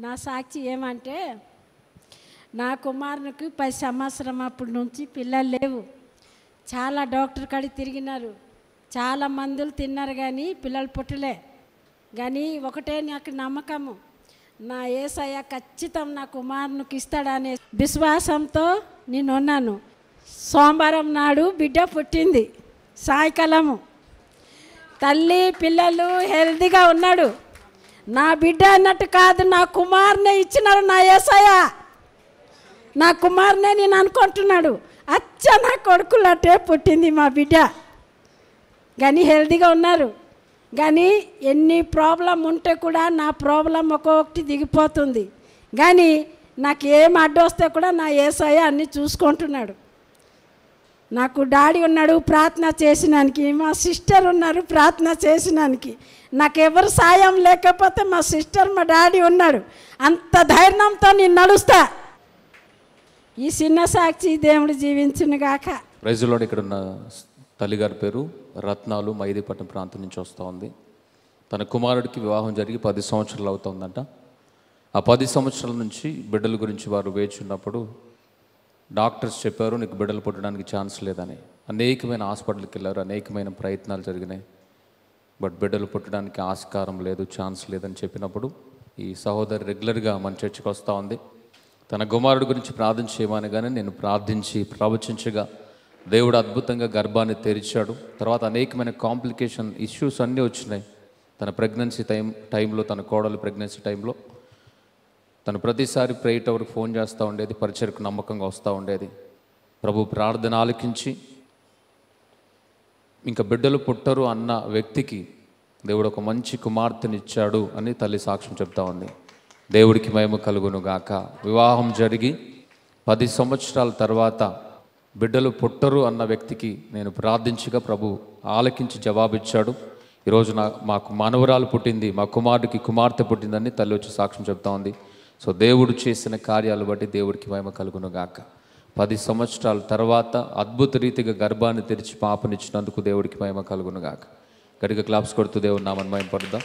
నా సాక్షి ఏమంటే నా కుమారునికి 10 సంవత్సరం అప్పటి నుంచి పిల్లలు లేవు. చాలా డాక్టర్ కాడికి తిరిగినారు, చాలా మందులు తిన్నారు, కానీ పిల్లలు పుట్టలే. కానీ ఒకటే నాకు నమ్మకము, నా యేసయ్య ఖచ్చితం నా కుమారునికి ఇస్తాడనే విశ్వాసంతో నేను ఉన్నాను. సోమవారం నాడు బిడ్డ పుట్టింది. సాయంకాలము తల్లి పిల్లలు హెల్తీగా ఉన్నాడు. నా బిడ్డ అన్నట్టు కాదు, నా కుమారునే ఇచ్చినాడు నా యేసయ్య. నా కుమారునే నేను అనుకుంటున్నాడు. అచ్చ నా కొడుకులటే పుట్టింది మా బిడ్డ. కానీ హెల్తీగా ఉన్నారు. కానీ ఎన్ని ప్రాబ్లం ఉంటే కూడా నా ప్రాబ్లం ఒక్కొక్కటి దిగిపోతుంది. కానీ నాకు ఏం అడ్డొస్తే కూడా నా యేసయ్య అన్నీ చూసుకుంటున్నాడు. నాకు డాడీ ఉన్నాడు ప్రార్థన చేసినానికి, మా సిస్టర్ ఉన్నారు ప్రార్థన చేసినానికి. నాకెవరు సాయం లేకపోతే మా సిస్టర్ మా డాడీ ఉన్నాడు. అంత ధైర్యంతో నేను నడుస్తా. ఈ చిన్న సాక్షి దేవుడు జీవించునుగాక. Praise lord. ఇక్కడ ఉన్న తల్లిగారి పేరు రత్నాలు, మైదీపట్నం ప్రాంతం నుంచి వస్తూ ఉంది. తన కుమారుడికి వివాహం జరిగి 10 సంవత్సరాలు అవుతుందంట. ఆ 10 సంవత్సరాల నుంచి బిడ్డల గురించి వారు వేచి ఉన్నప్పుడు డాక్టర్స్ చెప్పారు, నీకు బిడ్డలు పుట్టడానికి ఛాన్స్ లేదని. అనేకమైన హాస్పిటల్కి వెళ్ళారు, అనేకమైన ప్రయత్నాలు జరిగినాయి. బట్ బిడ్డలు పుట్టడానికి ఆస్కారం లేదు, ఛాన్స్ లేదని చెప్పినప్పుడు ఈ సహోదరి రెగ్యులర్గా మన చర్చికి వస్తూ ఉంది. తన కుమారుడి గురించి ప్రార్థన చేయమనగానే నేను ప్రార్థించి ప్రవచించగా దేవుడు అద్భుతంగా గర్భాన్ని తెరిచాడు. తర్వాత అనేకమైన కాంప్లికేషన్ ఇష్యూస్ అన్నీ వచ్చినాయి. తన ప్రెగ్నెన్సీ టైంలో తన కోడలు ప్రెగ్నెన్సీ టైంలో తను ప్రతిసారి ప్రేయర్ టవర్కి ఫోన్ చేస్తూ ఉండేది, పరిచర్కు నమ్మకంగా వస్తూ ఉండేది. ప్రభు ప్రార్థన ఆలకించి ఇంకా బిడ్డలు పుట్టరు అన్న వ్యక్తికి దేవుడు ఒక మంచి కుమార్తెనిచ్చాడు అని తల్లి సాక్ష్యం చెప్తా ఉంది. దేవుడికి మహిమ కలుగును గాక. వివాహం జరిగి 10 సంవత్సరాల తర్వాత బిడ్డలు పుట్టరు అన్న వ్యక్తికి నేను ప్రార్థించగా ప్రభు ఆలకించి జవాబిచ్చాడు. ఈరోజు మాకు మనవరాలు పుట్టింది, మా కుమారుడికి కుమార్తె పుట్టిందని తల్లి వచ్చి సాక్ష్యం చెప్తా ఉంది. సో దేవుడు చేసిన కార్యాలు బట్టి దేవుడికి మహిమ కలుగును గాక. 10 సంవత్సరాల తర్వాత అద్భుత రీతిగా గర్భాన్ని తెరిచి పాపనిచ్చినందుకు దేవుడికి మహిమ కలుగును గాక. గట్టిగా క్లాప్స్ కొడుతూ దేవుని నామమున మహిమపడదాం.